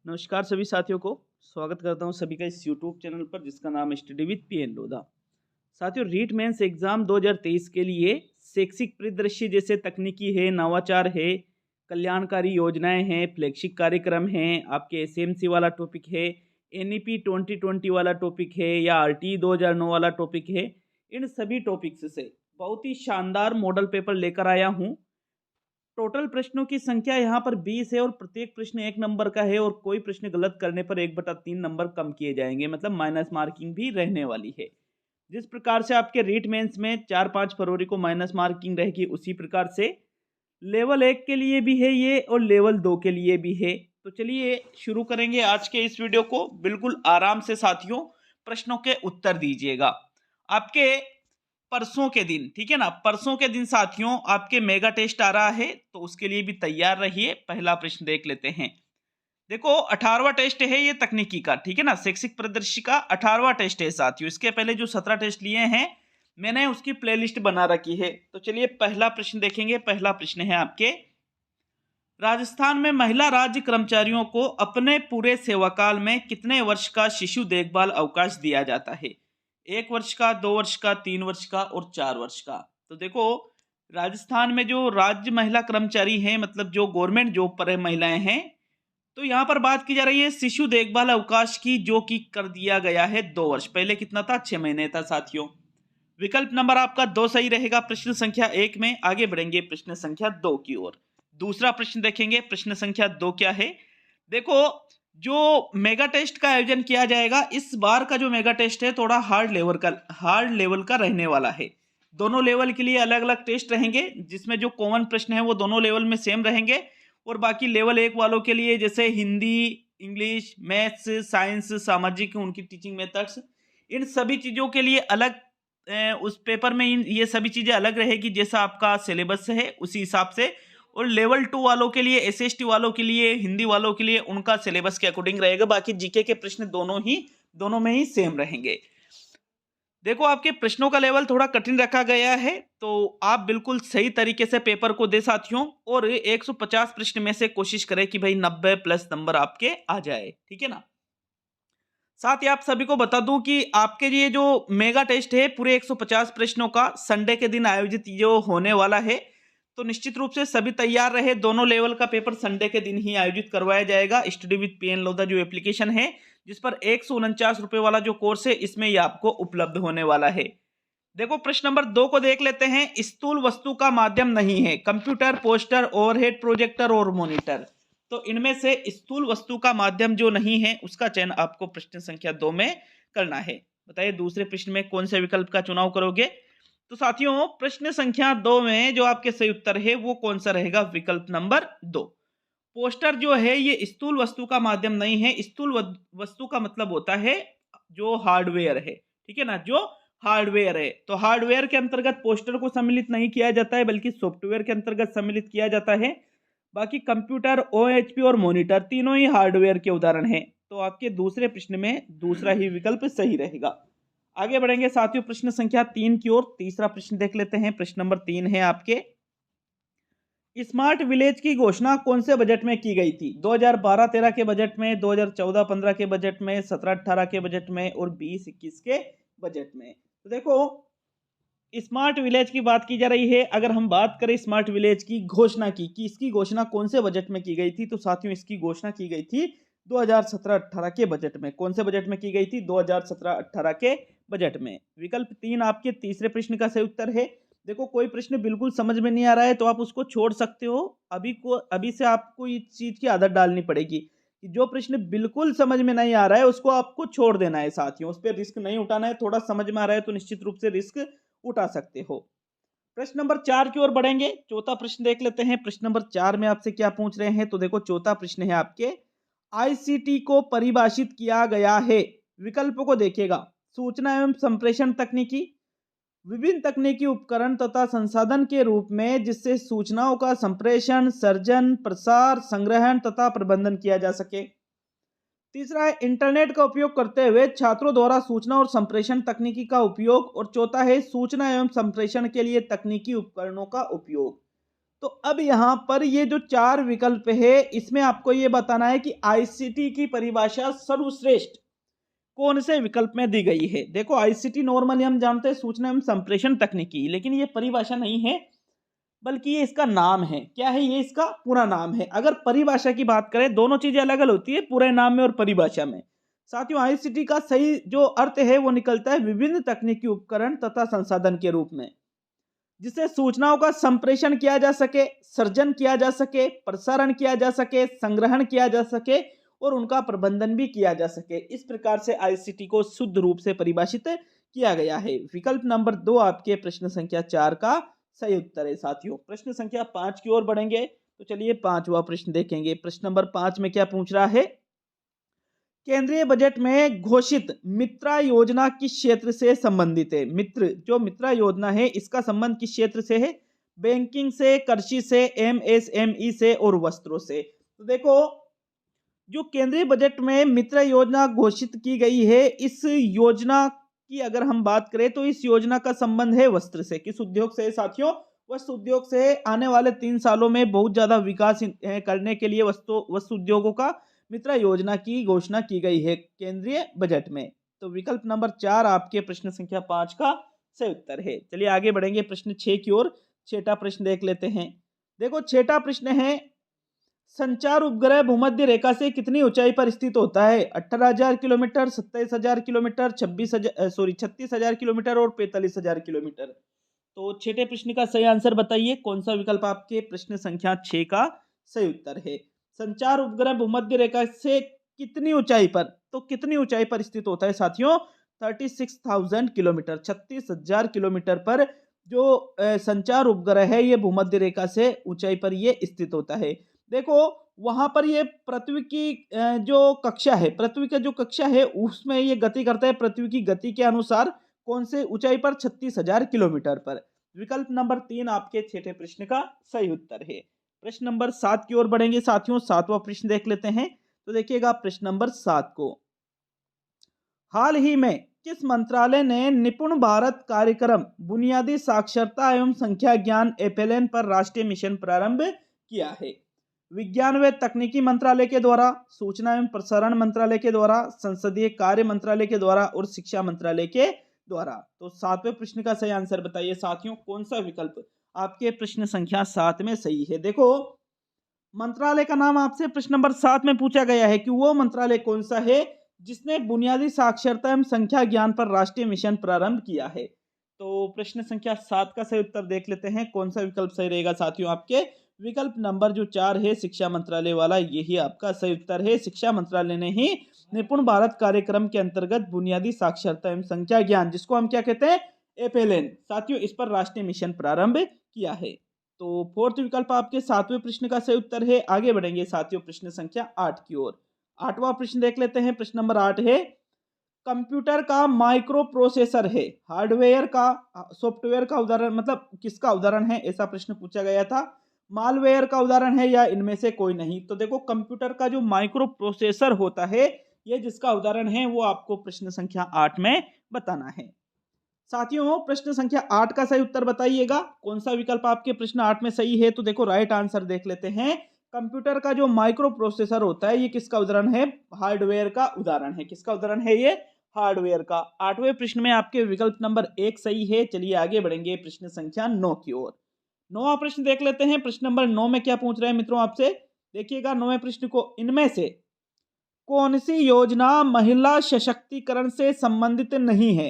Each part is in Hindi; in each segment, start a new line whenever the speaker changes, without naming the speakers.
नमस्कार सभी साथियों को। स्वागत करता हूं सभी का इस यूट्यूब चैनल पर जिसका नाम है स्टडी विद पीएन लोधा। साथियों, रीट मेंस एग्जाम 2023 के लिए शैक्षिक परिदृश्य जैसे तकनीकी है, नवाचार है, कल्याणकारी योजनाएं हैं, फ्लैगशिप कार्यक्रम हैं, आपके एसएमसी वाला टॉपिक है, एनईपी 2020 वाला टॉपिक है या आरटी 2009 वाला टॉपिक है। इन सभी टॉपिक्स से बहुत ही शानदार मॉडल पेपर लेकर आया हूं। टोटल प्रश्नों की संख्या यहाँ पर 20 है और प्रत्येक प्रश्न 1 नंबर का है और कोई प्रश्न गलत करने पर 1/3 नंबर कम किए जाएंगे, मतलब माइनस मार्किंग भी रहने वाली है। जिस प्रकार से आपके रीट मेंस में 4-5 फरवरी को माइनस मार्किंग रहेगी, उसी प्रकार से लेवल 1 के लिए भी है ये और लेवल 2 के लिए भी है। तो चलिए शुरू करेंगे आज के इस वीडियो को। बिल्कुल आराम से साथियों प्रश्नों के उत्तर दीजिएगा। आपके परसों के दिन, ठीक है ना, परसों के दिन साथियों आपके मेगा टेस्ट आ रहा है, तो उसके लिए भी तैयार रहिए। पहला प्रश्न देख लेते हैं। देखो 18वां टेस्ट है ये तकनीकी का, ठीक है ना, शैक्षिक परिदृश्य का 18वां टेस्ट है साथियों। इसके पहले जो 17 टेस्ट लिए हैं मैंने उसकी प्लेलिस्ट बना रखी है। तो चलिए पहला प्रश्न देखेंगे। पहला प्रश्न है आपके, राजस्थान में महिला राज्य कर्मचारियों को अपने पूरे सेवाकाल में कितने वर्ष का शिशु देखभाल अवकाश दिया जाता है? 1 वर्ष का, 2 वर्ष का, 3 वर्ष का और 4 वर्ष का। तो देखो राजस्थान में जो राज्य महिला कर्मचारी हैं, मतलब जो गवर्नमेंट जॉब पर है महिलाएं हैं, तो यहाँ पर बात की जा रही है शिशु देखभाल अवकाश की, जो कि कर दिया गया है 2 वर्ष। पहले कितना था? 6 महीने था साथियों। विकल्प नंबर आपका 2 सही रहेगा प्रश्न संख्या 1 में। आगे बढ़ेंगे प्रश्न संख्या 2 की ओर। दूसरा प्रश्न देखेंगे। प्रश्न संख्या 2 क्या है? देखो जो मेगा टेस्ट का आयोजन किया जाएगा, इस बार का जो मेगा टेस्ट है थोड़ा हार्ड लेवल का रहने वाला है। दोनों लेवल के लिए अलग अलग टेस्ट रहेंगे, जिसमें जो कॉमन प्रश्न है वो दोनों लेवल में सेम रहेंगे और बाकी लेवल 1 वालों के लिए जैसे हिंदी, इंग्लिश, मैथ्स, साइंस, सामाजिक, उनकी टीचिंग मेथड्स, इन सभी चीज़ों के लिए अलग उस पेपर में ये सभी चीज़ें अलग रहेगी। जैसा आपका सिलेबस है उसी हिसाब से। और लेवल 2 वालों के लिए, एसएसटी वालों के लिए, हिंदी वालों के लिए उनका सिलेबस के अकॉर्डिंग रहेगा। बाकी जीके के प्रश्न दोनों में ही सेम रहेंगे। देखो आपके प्रश्नों का लेवल थोड़ा कठिन रखा गया है, तो आप बिल्कुल सही तरीके से पेपर को दे साथियों। और 150 प्रश्न में से कोशिश करें कि भाई 90 प्लस नंबर आपके आ जाए, ठीक है ना। साथ ही आप सभी को बता दूं कि आपके ये जो मेगा टेस्ट है पूरे 150 प्रश्नों का संडे के दिन आयोजित जो होने वाला है, तो निश्चित रूप से सभी तैयार रहे। दोनों लेवल का पेपर संडे के दिन ही आयोजित करवाया जाएगा। स्टडी विद पीएन लोधा जो एप्लीकेशन है, जिस पर 149 रुपए वाला जो कोर्स है, इसमें ये आपको उपलब्ध होने वाला है। देखो प्रश्न नंबर 2 को देख लेते हैं। स्थूल वस्तु का माध्यम नहीं है कंप्यूटर, पोस्टर, ओवरहेड प्रोजेक्टर और मॉनिटर। तो इनमें से स्थूल वस्तु का माध्यम जो नहीं है उसका चयन आपको प्रश्न संख्या 2 में करना है। बताइए दूसरे प्रश्न में कौन से विकल्प का चुनाव करोगे? तो साथियों प्रश्न संख्या 2 में जो आपके सही उत्तर है वो कौन सा रहेगा? विकल्प नंबर 2। पोस्टर जो है ये स्थूल वस्तु का माध्यम नहीं है। स्थूल वस्तु का मतलब होता है जो हार्डवेयर है, ठीक है ना, जो हार्डवेयर है। तो हार्डवेयर के अंतर्गत पोस्टर को सम्मिलित नहीं किया जाता है, बल्कि सॉफ्टवेयर के अंतर्गत सम्मिलित किया जाता है। बाकी कंप्यूटर, ओएचपी और मॉनिटर तीनों ही हार्डवेयर के उदाहरण हैं। तो आपके दूसरे प्रश्न में दूसरा ही विकल्प सही रहेगा। आगे बढ़ेंगे साथियों प्रश्न संख्या 3 की ओर। तीसरा प्रश्न देख लेते हैं। प्रश्न नंबर 3 है आपके, स्मार्ट विलेज की घोषणा कौन से बजट में की गई थी? 2012-13 के बजट में, 2014-15 के बजट में, 17-18 के बजट में और 20-21 के बजट में। तो देखो स्मार्ट विलेज की बात की जा रही है। अगर हम बात करें स्मार्ट विलेज की घोषणा की कि इसकी घोषणा कौन से बजट में की गई थी, तो साथियों इसकी घोषणा की गई थी 2017-18 के बजट में। कौन से बजट में की गई थी? 2017-18 के बजट में। विकल्प 3 आपके तीसरे प्रश्न का सही उत्तर है। देखो कोई प्रश्न बिल्कुल समझ में नहीं आ रहा है तो आप उसको छोड़ सकते हो। अभी से आपको इस चीज की आदत डालनी पड़ेगी कि जो प्रश्न बिल्कुल समझ में नहीं आ रहा है उसको आपको छोड़ देना है साथियों। उस पर रिस्क नहीं उठाना है। थोड़ा समझ में आ रहा है तो निश्चित रूप से रिस्क उठा सकते हो। प्रश्न नंबर 4 की ओर बढ़ेंगे। चौथा प्रश्न देख लेते हैं। प्रश्न नंबर 4 में आपसे क्या पूछ रहे हैं? तो देखो चौथा प्रश्न है आपके, आईसीटी को परिभाषित किया गया है। विकल्पों को देखिएगा। सूचना एवं संप्रेषण तकनीकी, विभिन्न तकनीकी उपकरण तथा संसाधन के रूप में जिससे सूचनाओं का संप्रेषण, सर्जन, प्रसार, संग्रहण तथा प्रबंधन किया जा सके। तीसरा है इंटरनेट का उपयोग करते हुए छात्रों द्वारा सूचना और संप्रेषण तकनीकी का उपयोग। और चौथा है सूचना एवं संप्रेषण के लिए तकनीकी उपकरणों का उपयोग। तो अब यहाँ पर ये जो 4 विकल्प है, इसमें आपको ये बताना है कि आईसीटी की परिभाषा सर्वश्रेष्ठ कौन से विकल्प में दी गई है। देखो, आईसीटी नॉर्मली हम जानते हैं सूचना एवं संप्रेषण तकनीकी, लेकिन ये परिभाषा नहीं है, बल्कि ये इसका नाम है। क्या है? ये इसका पूरा नाम है। अगर परिभाषा की बात करें, दोनों चीजें अलग अलग होती है, पूरे नाम में और परिभाषा में। साथियों, आईसीटी का सही जो अर्थ है वो निकलता है विभिन्न तकनीकी उपकरण तथा संसाधन के रूप में, जिससे सूचनाओं का संप्रेषण किया जा सके, सर्जन किया जा सके, प्रसारण किया जा सके, संग्रहण किया जा सके और उनका प्रबंधन भी किया जा सके। इस प्रकार से आईसीटी को शुद्ध रूप से परिभाषित किया गया है। विकल्प नंबर 2 आपके प्रश्न संख्या 4 का सही उत्तर है। साथियों, प्रश्न संख्या 5 की ओर बढ़ेंगे, तो चलिए 5वां प्रश्न देखेंगे। प्रश्न नंबर 5 में क्या पूछ रहा है? केंद्रीय बजट में घोषित मित्रा योजना किस क्षेत्र से संबंधित है? मित्रा योजना है, इसका संबंध किस क्षेत्र से है? बैंकिंग से, कृषि से, एमएसएमई से और वस्त्रों से। तो देखो, जो केंद्रीय बजट में मित्रा योजना घोषित की गई है, इस योजना की अगर हम बात करें तो इस योजना का संबंध है वस्त्र से। किस उद्योग से साथियों? वस्त्र उद्योग से। आने वाले 3 सालों में बहुत ज्यादा विकास करने के लिए वस्त्र उद्योगों का मित्रा योजना की घोषणा की गई है केंद्रीय बजट में। तो विकल्प नंबर 4 आपके प्रश्न संख्या 5 का सही उत्तर है। चलिए आगे बढ़ेंगे प्रश्न 6 की ओर। 6ठा प्रश्न देख लेते हैं। देखो, 6ठा प्रश्न है, संचार उपग्रह भूमध्य रेखा से कितनी ऊंचाई पर स्थित होता है? 18,000 किलोमीटर, 27,000 किलोमीटर, 36,000 किलोमीटर और 45,000 किलोमीटर। तो 6ठे प्रश्न का सही आंसर बताइए। कौन सा विकल्प आपके प्रश्न संख्या 6 का सही उत्तर है? संचार उपग्रह भूमध्य रेखा से कितनी ऊंचाई पर, तो कितनी ऊंचाई पर स्थित होता है साथियों? 36,000 किलोमीटर, 36,000 किलोमीटर पर जो संचार उपग्रह है, ये भूमध्य रेखा से ऊंचाई पर ये स्थित होता है। देखो, वहां पर ये पृथ्वी की जो कक्षा है, पृथ्वी का जो कक्षा है उसमें ये गति करता है पृथ्वी की गति के अनुसार। कौन से ऊंचाई पर? 36,000 किलोमीटर पर। विकल्प नंबर 3 आपके 6ठे प्रश्न का सही उत्तर है। प्रश्न नंबर 7 की ओर बढ़ेंगे साथियों। 7वां प्रश्न देख लेते हैं। तो देखिएगा प्रश्न नंबर 7 को, हाल ही में किस मंत्रालय ने निपुण भारत कार्यक्रम बुनियादी साक्षरता एवं संख्या ज्ञान एपीएलएन पर राष्ट्रीय मिशन प्रारंभ किया है? विज्ञान व तकनीकी मंत्रालय के द्वारा, सूचना एवं प्रसारण मंत्रालय के द्वारा, संसदीय कार्य मंत्रालय के द्वारा और शिक्षा मंत्रालय के द्वारा। तो 7वें प्रश्न का सही आंसर बताइए साथियों। कौन सा विकल्प आपके प्रश्न संख्या 7 में सही है? देखो, मंत्रालय का नाम आपसे प्रश्न नंबर 7 में पूछा गया है कि वो मंत्रालय कौन सा है जिसने बुनियादी साक्षरता एवं संख्या ज्ञान पर राष्ट्रीय मिशन प्रारंभ किया है। तो प्रश्न संख्या 7 का सही उत्तर देख लेते हैं। कौन सा विकल्प सही रहेगा साथियों आपके? विकल्प नंबर जो 4 है, शिक्षा मंत्रालय वाला, यही आपका सही उत्तर है। शिक्षा मंत्रालय ने ही निपुण भारत कार्यक्रम के अंतर्गत बुनियादी साक्षरता एवं संख्या ज्ञान, जिसको हम क्या कहते हैं? एपीएलएन, साथियों, इस पर राष्ट्रीय मिशन प्रारंभ किया है। तो 4th विकल्प आपके 7वें प्रश्न का सही उत्तर है। आगे बढ़ेंगे साथियों प्रश्न संख्या 8 की ओर। 8वां प्रश्न देख लेते हैं। प्रश्न नंबर 8 है, कंप्यूटर का माइक्रो प्रोसेसर है, हार्डवेयर का, सॉफ्टवेयर का उदाहरण, मतलब किसका उदाहरण है? ऐसा प्रश्न पूछा गया था। मालवेयर का उदाहरण है या इनमें से कोई नहीं? तो देखो, कंप्यूटर का जो माइक्रो प्रोसेसर होता है, ये जिसका उदाहरण है वो आपको प्रश्न संख्या 8 में बताना है। साथियों, प्रश्न संख्या 8 का सही उत्तर बताइएगा। कौन सा विकल्प आपके प्रश्न 8 में सही है? तो देखो, राइट आंसर देख लेते हैं। कंप्यूटर का जो माइक्रो प्रोसेसर होता है, ये किसका उदाहरण है? हार्डवेयर का उदाहरण है। किसका उदाहरण है ये? हार्डवेयर का। 8वें प्रश्न में आपके विकल्प नंबर 1 सही है। चलिए आगे बढ़ेंगे प्रश्न संख्या 9 की ओर। 9वां प्रश्न देख लेते हैं। प्रश्न नंबर 9 में क्या पूछ रहे हैं मित्रों आपसे? देखिएगा 9वें प्रश्न को, इनमें से कौन सी योजना महिला सशक्तिकरण से संबंधित नहीं है?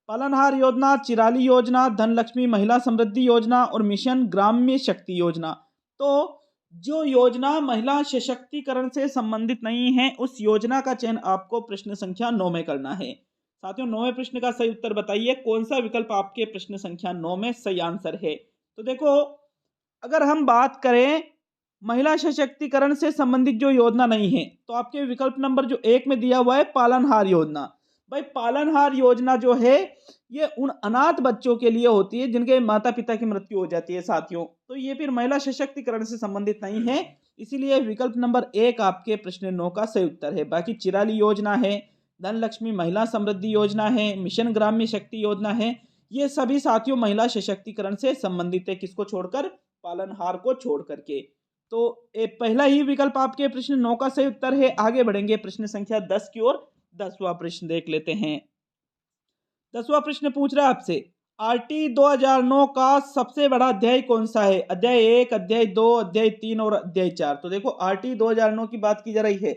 पालनहार योजना, चिराली योजना, धनलक्ष्मी महिला समृद्धि योजना और मिशन ग्राम्य शक्ति योजना। तो जो योजना महिला सशक्तिकरण से संबंधित नहीं है, उस योजना का चयन आपको प्रश्न संख्या 9 में करना है। साथियों, 9वें प्रश्न का सही उत्तर बताइए। कौन सा विकल्प आपके प्रश्न संख्या 9 में सही आंसर है? तो देखो, अगर हम बात करें महिला सशक्तिकरण से संबंधित जो योजना नहीं है, तो आपके विकल्प नंबर जो 1 में दिया हुआ है पालनहार योजना। भाई, पालनहार योजना जो है ये उन अनाथ बच्चों के लिए होती है जिनके माता पिता की मृत्यु हो जाती है साथियों। तो ये फिर महिला सशक्तिकरण से संबंधित नहीं है, इसीलिए विकल्प नंबर 1 आपके प्रश्न 9 का सही उत्तर है। बाकी चिराली योजना है, धनलक्ष्मी महिला समृद्धि योजना है, मिशन ग्राम्य शक्ति योजना है, ये सभी साथियों महिला सशक्तिकरण से संबंधित है। किसको छोड़कर? पालनहार को छोड़ करके। तो पहला ही विकल्प आपके प्रश्न 9 का सही उत्तर है। आगे बढ़ेंगे प्रश्न संख्या 10 की ओर। 10वां प्रश्न देख लेते हैं। 10वां प्रश्न पूछ रहा है आपसे, आरटी 2009 का सबसे बड़ा अध्याय कौन सा है? अध्याय 1, अध्याय 2, अध्याय 3 और अध्याय 4। तो देखो आरटी 2009 की बात की जा रही है,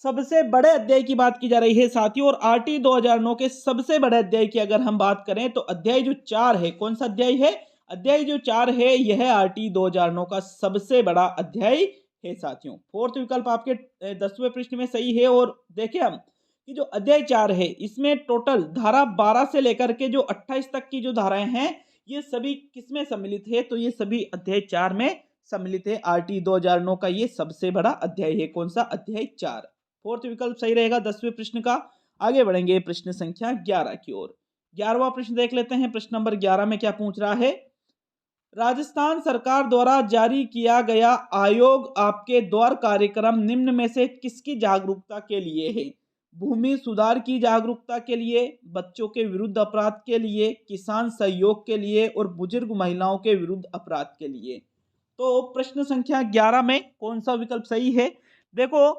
सबसे बड़े अध्याय की बात की जा रही है साथियों। और आरटी 2009 के सबसे बड़े अध्याय की अगर हम बात करें तो अध्याय जो 4 है, कौन सा अध्याय है? अध्याय जो 4 है यह आरटी 2009 का सबसे बड़ा अध्याय है साथियों। फोर्थ विकल्प आपके 10वें प्रश्न में सही है। और देखें हम कि जो अध्याय 4 है इसमें टोटल धारा 12 से लेकर के जो 28 तक की जो धाराएं हैं ये सभी किसमें सम्मिलित है? तो ये सभी अध्याय 4 में सम्मिलित है। आरटी 2009 का ये सबसे बड़ा अध्याय है। कौन सा? अध्याय 4। फोर्थ विकल्प सही रहेगा 10वें प्रश्न का। आगे बढ़ेंगे प्रश्न संख्या 11 की ओर। 11वां प्रश्न देख लेते हैं। प्रश्न नंबर 11 में क्या पूछ रहा है? राजस्थान सरकार द्वारा जारी किया गया आयोग आपके द्वार कार्यक्रम निम्न में से किसकी जागरूकता के लिए है? भूमि सुधार की जागरूकता के लिए, बच्चों के विरुद्ध अपराध के लिए, किसान सहयोग के लिए और बुजुर्ग महिलाओं के विरुद्ध अपराध के लिए। तो प्रश्न संख्या 11 में कौन सा विकल्प सही है? देखो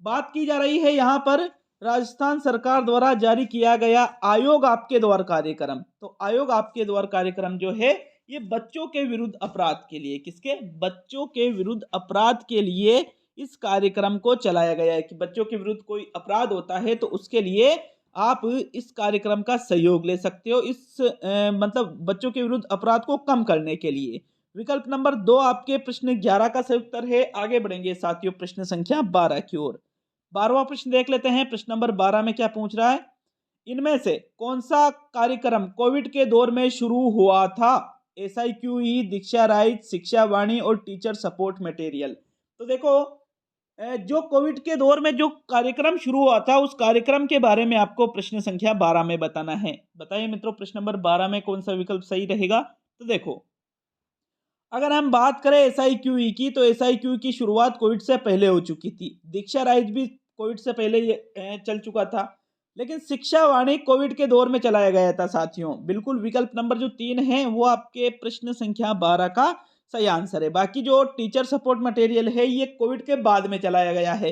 बात की जा रही है यहाँ पर राजस्थान सरकार द्वारा जारी किया गया आयोग आपके द्वार कार्यक्रम। तो आयोग आपके द्वार कार्यक्रम जो है ये बच्चों के विरुद्ध अपराध के लिए, किसके? बच्चों के विरुद्ध अपराध के लिए इस कार्यक्रम को चलाया गया है कि बच्चों के विरुद्ध कोई अपराध होता है तो उसके लिए आप इस कार्यक्रम का सहयोग ले सकते हो, इस मतलब बच्चों के विरुद्ध अपराध को कम करने के लिए। विकल्प नंबर 2 आपके प्रश्न 11 का सही उत्तर है। आगे बढ़ेंगे साथियों प्रश्न संख्या 12 की ओर। 12वां प्रश्न देख लेते हैं। प्रश्न नंबर 12 में क्या पूछ रहा है? इनमें से कौन सा कार्यक्रम कोविड के दौर में शुरू हुआ था? SIQE, दीक्षा राइज, शिक्षा वाणी और टीचर सपोर्ट मटेरियल। तो देखो जो कोविड के दौर में जो कार्यक्रम शुरू हुआ था उस कार्यक्रम के बारे में आपको प्रश्न संख्या 12 में बताना है। बताइए मित्रों प्रश्न नंबर 12 में कौन सा विकल्प सही रहेगा? तो देखो अगर हम बात करें SIQE की तो SIQE की शुरुआत कोविड से पहले हो चुकी थी। दीक्षा राइज भी कोविड से पहले चल चुका था, लेकिन शिक्षा वाणी कोविड के दौर में चलाया गया था साथियों। बिल्कुल विकल्प नंबर जो 3 है वो आपके प्रश्न संख्या 12 का सही आंसर है। बाकी जो टीचर सपोर्ट मटेरियल है ये कोविड के बाद में चलाया गया है।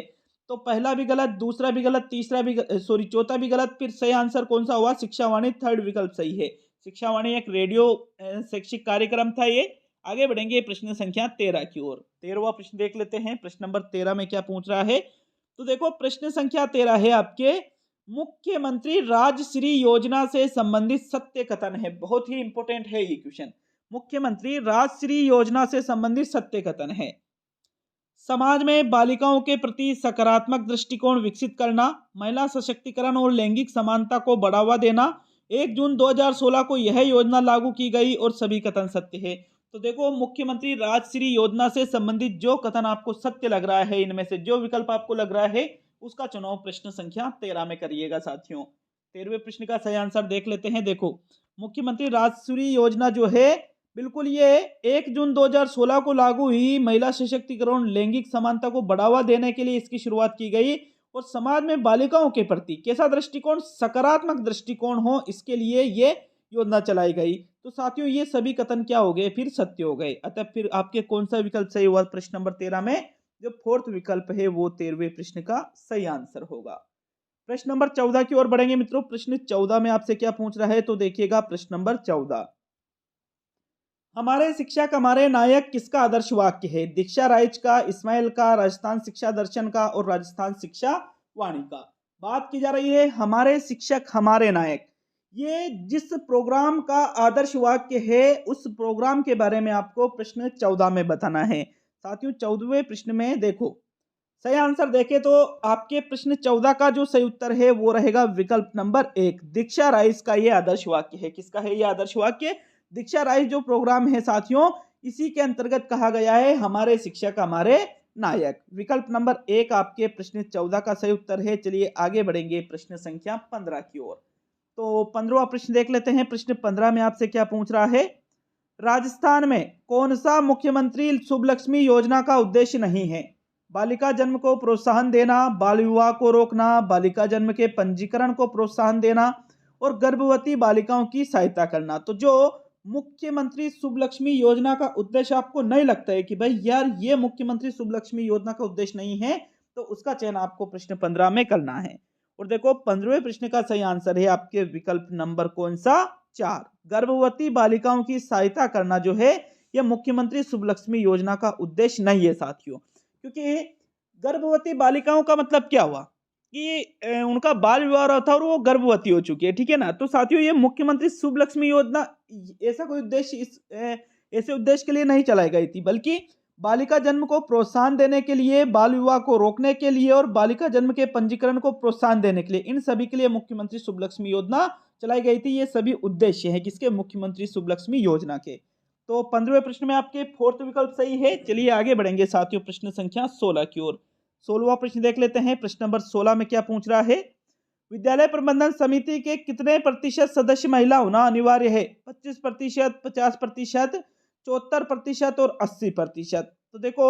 तो पहला भी गलत, दूसरा भी गलत, तीसरा भी चौथा भी गलत। फिर सही आंसर कौन सा हुआ? शिक्षा वाणी थर्ड विकल्प सही है। शिक्षा वाणी एक रेडियो शैक्षिक कार्यक्रम था ये। आगे बढ़ेंगे प्रश्न संख्या 13 की ओर। 13वां प्रश्न देख लेते हैं। प्रश्न नंबर 13 में क्या पूछ रहा है? तो देखो प्रश्न संख्या 13 है आपके मुख्यमंत्री राजश्री योजना से संबंधित सत्य कथन है। बहुत ही इंपॉर्टेंट है ये क्वेश्चन। मुख्यमंत्री राजश्री योजना से संबंधित सत्य कथन है। समाज में बालिकाओं के प्रति सकारात्मक दृष्टिकोण विकसित करना, महिला सशक्तिकरण और लैंगिक समानता को बढ़ावा देना। 1 जून 2016 को यह योजना लागू की गई और सभी कथन सत्य है। तो देखो मुख्यमंत्री राजश्री योजना से संबंधित जो कथन आपको सत्य लग रहा है, इनमें से जो विकल्प आपको लग रहा है उसका चुनाव प्रश्न संख्या 13 में करिएगा साथियों। 13वें प्रश्न का सही आंसर देख लेते हैं। देखो मुख्यमंत्री राजश्री योजना जो है बिल्कुल ये 1 जून 2016 को लागू हुई। महिला सशक्तिकरण, लैंगिक समानता को बढ़ावा देने के लिए इसकी शुरुआत की गई और समाज में बालिकाओं के प्रति कैसा दृष्टिकोण? सकारात्मक दृष्टिकोण हो, इसके लिए ये योजना चलाई गई। तो साथियों ये सभी कथन क्या हो गए? फिर सत्य हो गए। अतः फिर आपके कौन सा विकल्प सही हुआ प्रश्न नंबर 13 में? जो फोर्थ विकल्प है वो 13वें प्रश्न का सही आंसर होगा। प्रश्न नंबर 14 की ओर बढ़ेंगे मित्रों। प्रश्न 14 में आपसे क्या पूछ रहा है? तो देखिएगा प्रश्न नंबर 14, हमारे शिक्षक हमारे नायक किसका आदर्श वाक्य है? दीक्षा राइज का, इस्माइल का, राजस्थान शिक्षा दर्शन का और राजस्थान शिक्षा वाणी का। बात की जा रही है हमारे शिक्षक हमारे नायक। ये जिस प्रोग्राम का आदर्श वाक्य है उस प्रोग्राम के बारे में आपको प्रश्न 14 में बताना है साथियों। 14वें प्रश्न में देखो सही आंसर देखें तो आपके प्रश्न 14 का जो सही उत्तर है वो रहेगा विकल्प नंबर 1। दीक्षा राइज का ये आदर्श वाक्य है। किसका है ये आदर्श वाक्य? दीक्षा राइज जो प्रोग्राम है साथियों इसी के अंतर्गत कहा गया है हमारे शिक्षक हमारे नायक। विकल्प नंबर 1 आपके प्रश्न 14 का सही उत्तर है। चलिए आगे बढ़ेंगे प्रश्न संख्या 15 की ओर। तो 15वां प्रश्न देख लेते हैं। प्रश्न 15 में आपसे क्या पूछ रहा है? राजस्थान में कौन सा मुख्यमंत्री शुभ लक्ष्मी योजना का उद्देश्य नहीं है? बालिका जन्म को प्रोत्साहन देना, बाल विवाह को रोकना, बालिका जन्म के पंजीकरण को प्रोत्साहन देना और गर्भवती बालिकाओं की सहायता करना। तो जो मुख्यमंत्री शुभलक्ष्मी योजना का उद्देश्य आपको नहीं लगता है कि भाई यार ये मुख्यमंत्री शुभलक्ष्मी योजना का उद्देश्य नहीं है, तो उसका चयन आपको प्रश्न 15 में करना है। और देखो 15वें प्रश्न का सही आंसर है आपके विकल्प नंबर कौन सा, 4। गर्भवती बालिकाओं की सहायता करना जो है यह मुख्यमंत्री शुभलक्ष्मी योजना का उद्देश्य नहीं है साथियों, क्योंकि गर्भवती बालिकाओं का मतलब क्या हुआ कि उनका बाल विवाह था और वो गर्भवती हो चुकी है, ठीक है ना। तो साथियों ये मुख्यमंत्री शुभलक्ष्मी योजना ऐसा कोई उद्देश्य ऐसे उद्देश्य के लिए नहीं चलाई गई थी, बल्कि बालिका जन्म को प्रोत्साहन देने के लिए, बाल विवाह को रोकने के लिए और बालिका जन्म के पंजीकरण को प्रोत्साहन देने के लिए, इन सभी के लिए मुख्यमंत्री शुभलक्ष्मी योजना चलाई गई थी। ये सभी उद्देश्य हैं किसके, मुख्यमंत्री शुभलक्ष्मी योजना के। तो 15वें प्रश्न में आपके 4th विकल्प सही है। चलिए आगे बढ़ेंगे साथियों प्रश्न संख्या 16 की ओर। 16वां प्रश्न देख लेते हैं। प्रश्न नंबर 16 में क्या पूछ रहा है, विद्यालय प्रबंधन समिति के कितने प्रतिशत सदस्य महिला होना अनिवार्य है, 25%, 50%, 74% और 80%। तो देखो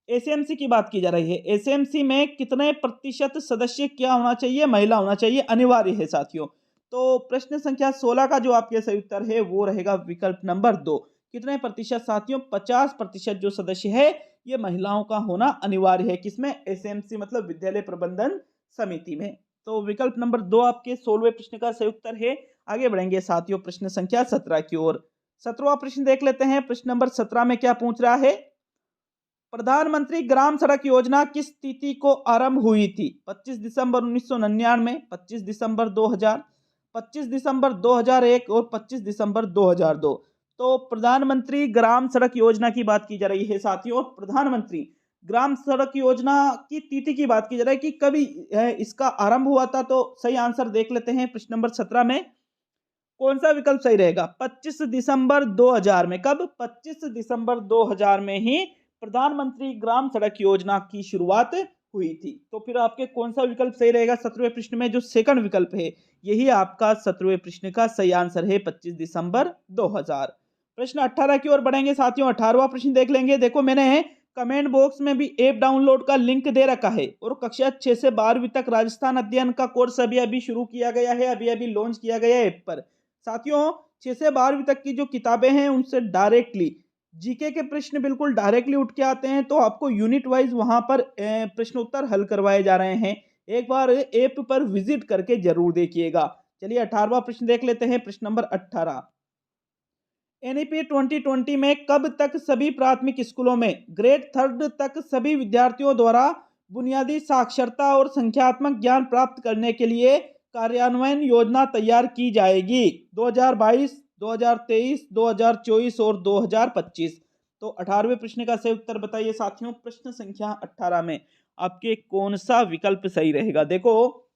एसएमसी की बात की जा रही है, एसएमसी में कितने प्रतिशत सदस्य क्या होना चाहिए, महिला होना चाहिए, अनिवार्य है साथियों। तो प्रश्न संख्या 16 का जो आपके सही उत्तर है वो रहेगा विकल्प नंबर 2। कितने प्रतिशत साथियों, 50% जो सदस्य है ये महिलाओं का होना अनिवार्य है, किसमें, एसएमसी मतलब विद्यालय प्रबंधन समिति में। तो विकल्प नंबर 2 आपके 16वें प्रश्न का सही उत्तर है। आगे बढ़ेंगे साथियों प्रश्न संख्या 17 की ओर। 17वां प्रश्न देख लेते हैं। प्रश्न नंबर 17 में क्या पूछ रहा है, प्रधानमंत्री ग्राम सड़क योजना किस तिथि को आरंभ हुई थी, 25 दिसंबर 1999, 25 दिसंबर 2000, 25 दिसंबर 2001 और 25 दिसंबर 2002। तो प्रधानमंत्री ग्राम सड़क योजना की बात की जा रही है साथियों। प्रधानमंत्री ग्राम सड़क योजना की तिथि की बात की जा रही है कि कभी इसका आरंभ हुआ था। तो सही आंसर देख लेते हैं प्रश्न नंबर 17 में कौन सा विकल्प सही रहेगा, 25 दिसंबर 2000 में। कब, 25 दिसंबर 2000 में ही प्रधानमंत्री ग्राम सड़क योजना की शुरुआत हुई थी। तो फिर आपके कौन सा विकल्प सही रहेगा 17वें प्रश्न में, जो सेकंड विकल्प है यही आपका 17वें प्रश्न का सही आंसर है, 25 दिसंबर 2000। प्रश्न 18 की ओर बढ़ेंगे साथियों। 18वां प्रश्न देख लेंगे। देखो मैंने कमेंट बॉक्स में भी ऐप डाउनलोड का लिंक दे रखा है और कक्षा 6 से 12वीं तक राजस्थान अध्ययन का कोर्स अभी अभी शुरू किया गया है, अभी अभी लॉन्च किया गया है ऐप पर। साथियों 6 से 12वीं तक की जो किताबें हैं उनसे डायरेक्टली जीके के प्रश्न बिल्कुल डायरेक्टली उठ के आते हैं, तो आपको यूनिट वाइज वहां पर प्रश्न उत्तर हल करवाए जा रहे हैं। एक बार ऐप पर विजिट करके जरूर देखिएगा। चलिए 18वां प्रश्न देख लेते हैं। प्रश्न नंबर 18, एनईपी 2020 में कब तक सभी प्राथमिक स्कूलों में ग्रेड 3 तक सभी विद्यार्थियों द्वारा बुनियादी साक्षरता और संख्यात्मक ज्ञान प्राप्त करने के लिए कार्यान्वयन योजना तैयार की जाएगी, 2022, 2023, 2024 और 2025। तो 18वें प्रश्न का सही उत्तर बताइए साथियों। प्रश्न संख्या 18 में आपके कौन सा विकल्प सही रहेगा। देखो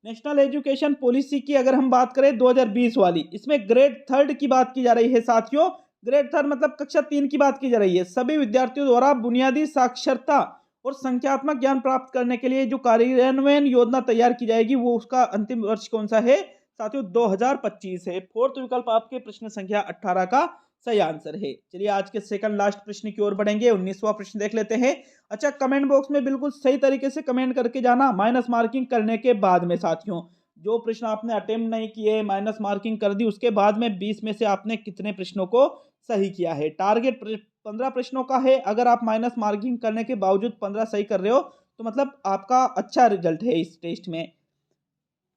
नेशनल एजुकेशन पॉलिसी की अगर हम बात करें 2020 वाली, इसमें ग्रेड 3 की बात की जा रही है साथियों। ग्रेड 3 मतलब कक्षा 3 की बात की जा रही है। सभी विद्यार्थियों द्वारा बुनियादी साक्षरता और संख्यात्मक ज्ञान प्राप्त करने के लिए जो कार्यान्वयन योजना तैयार की जाएगी वो उसका अंतिम वर्ष कौन सा है साथियों, 2025 है। 4th विकल्प आपके प्रश्न संख्या 18 का सही आंसर है। चलिए आज के सेकंड लास्ट प्रश्न की ओर बढ़ेंगे। 19वां प्रश्न देख लेते हैं। अच्छा कमेंट बॉक्स में बिल्कुल सही तरीके से कमेंट करके जाना माइनस मार्किंग करने के बाद में साथियों। जो प्रश्न आपने अटेम्प्ट नहीं किए, माइनस मार्किंग कर दी, उसके बाद में 20 में से आपने कितने प्रश्नों को सही किया है। टारगेट 15 प्रश्नों का है। अगर आप माइनस मार्किंग करने के बावजूद 15 सही कर रहे हो तो मतलब आपका अच्छा रिजल्ट है इस टेस्ट में।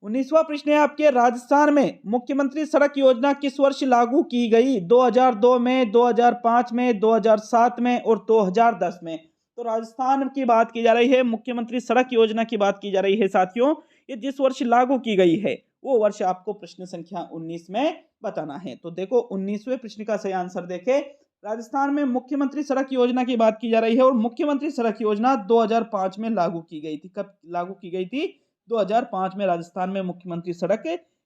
19वां प्रश्न है आपके, राजस्थान में मुख्यमंत्री सड़क योजना किस वर्ष लागू की गई, 2002 में, 2005 में, 2007 में और 2010 में। तो राजस्थान की बात की जा रही है, मुख्यमंत्री सड़क योजना की बात की जा रही है साथियों। ये जिस वर्ष लागू की गई है वो वर्ष आपको प्रश्न संख्या 19 में बताना है। तो देखो 19वें प्रश्न का सही आंसर देखे, राजस्थान में मुख्यमंत्री सड़क योजना की बात की जा रही है और मुख्यमंत्री सड़क योजना 2005 में लागू की गई थी। कब लागू की गई थी, 2005 में राजस्थान में मुख्यमंत्री सड़क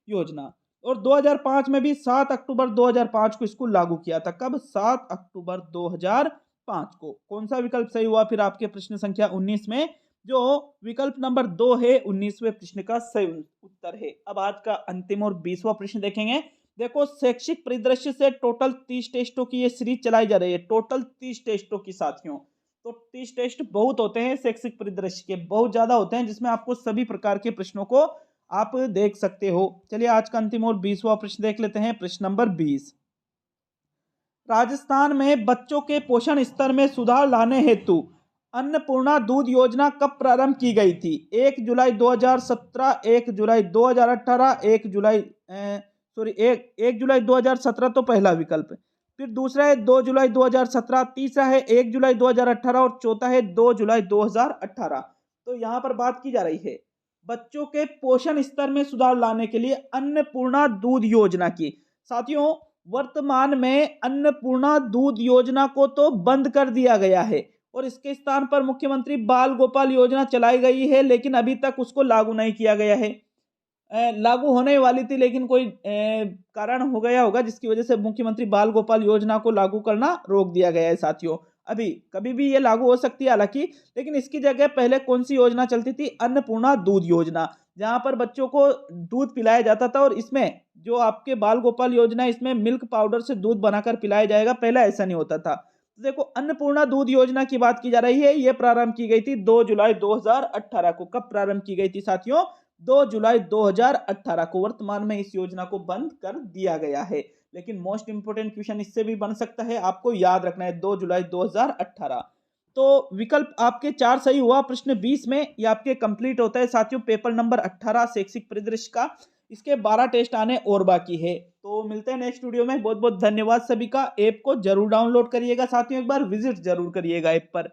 योजना। और 2005 में भी 7 अक्टूबर 2005 को इसको लागू किया था। कब, 7 अक्टूबर 2005 को। कौन सा विकल्प सही हुआ फिर आपके प्रश्न संख्या 19 में, जो विकल्प नंबर 2 है 19वें प्रश्न का सही उत्तर है। अब आज का अंतिम और 20वां प्रश्न देखेंगे। देखो शैक्षिक परिदृश्य से टोटल 30 टेस्टों की ये सीरीज चलाई जा रही है, टोटल 30 टेस्टों की साथियों। तो 30 टेस्ट बहुत होते हैं शैक्षिक परिदृश्य के, बहुत ज्यादा होते हैं, जिसमें आपको सभी प्रकार के प्रश्नों को आप देख सकते हो। चलिए आज का अंतिम और 20वां प्रश्न देख लेते हैं। प्रश्न नंबर 20, राजस्थान में बच्चों के पोषण स्तर में सुधार लाने हेतु अन्नपूर्णा दूध योजना कब प्रारंभ की गई थी? 1 जुलाई 2017, 1 जुलाई 2018, 1 जुलाई 1 जुलाई 2017 तो पहला विकल्प, फिर दूसरा है 2 जुलाई 2017, तीसरा है 1 जुलाई 2018 और चौथा है 2 जुलाई 2018। तो यहाँ पर बात की जा रही है बच्चों के पोषण स्तर में सुधार लाने के लिए अन्नपूर्णा दूध योजना की। साथियों, वर्तमान में अन्नपूर्णा दूध योजना को तो बंद कर दिया गया है और इसके स्थान पर मुख्यमंत्री बाल गोपाल योजना चलाई गई है, लेकिन अभी तक उसको लागू नहीं किया गया है। लागू होने वाली थी लेकिन कोई कारण हो गया होगा जिसकी वजह से मुख्यमंत्री बाल गोपाल योजना को लागू करना रोक दिया गया है। साथियों, अभी कभी भी ये लागू हो सकती है हालांकि, लेकिन इसकी जगह पहले कौन सी योजना चलती थी? अन्नपूर्णा दूध योजना, जहां पर बच्चों को दूध पिलाया जाता था। और इसमें जो आपके बाल गोपाल योजना है इसमें मिल्क पाउडर से दूध बनाकर पिलाया जाएगा, पहले ऐसा नहीं होता था। तो देखो, अन्नपूर्णा दूध योजना की बात की जा रही है, यह प्रारंभ की गई थी 2 जुलाई 2018 को। कब प्रारंभ की गई थी साथियों? 2 जुलाई 2018 को। वर्तमान में इस योजना को बंद कर दिया गया है, लेकिन मोस्ट इंपोर्टेंट क्वेश्चन इससे भी बन सकता है, आपको याद रखना है 2 जुलाई 2018। तो विकल्प आपके 4 सही हुआ। प्रश्न 20 में ये आपके कंप्लीट होता है साथियों पेपर नंबर 18 शैक्षिक परिदृश्य का। इसके 12 टेस्ट आने और बाकी है। तो मिलते हैं नेक्स्ट वीडियो में। बहुत बहुत धन्यवाद सभी का। ऐप को जरूर डाउनलोड करिएगा साथियों, एक बार विजिट जरूर करिएगा ऐप पर।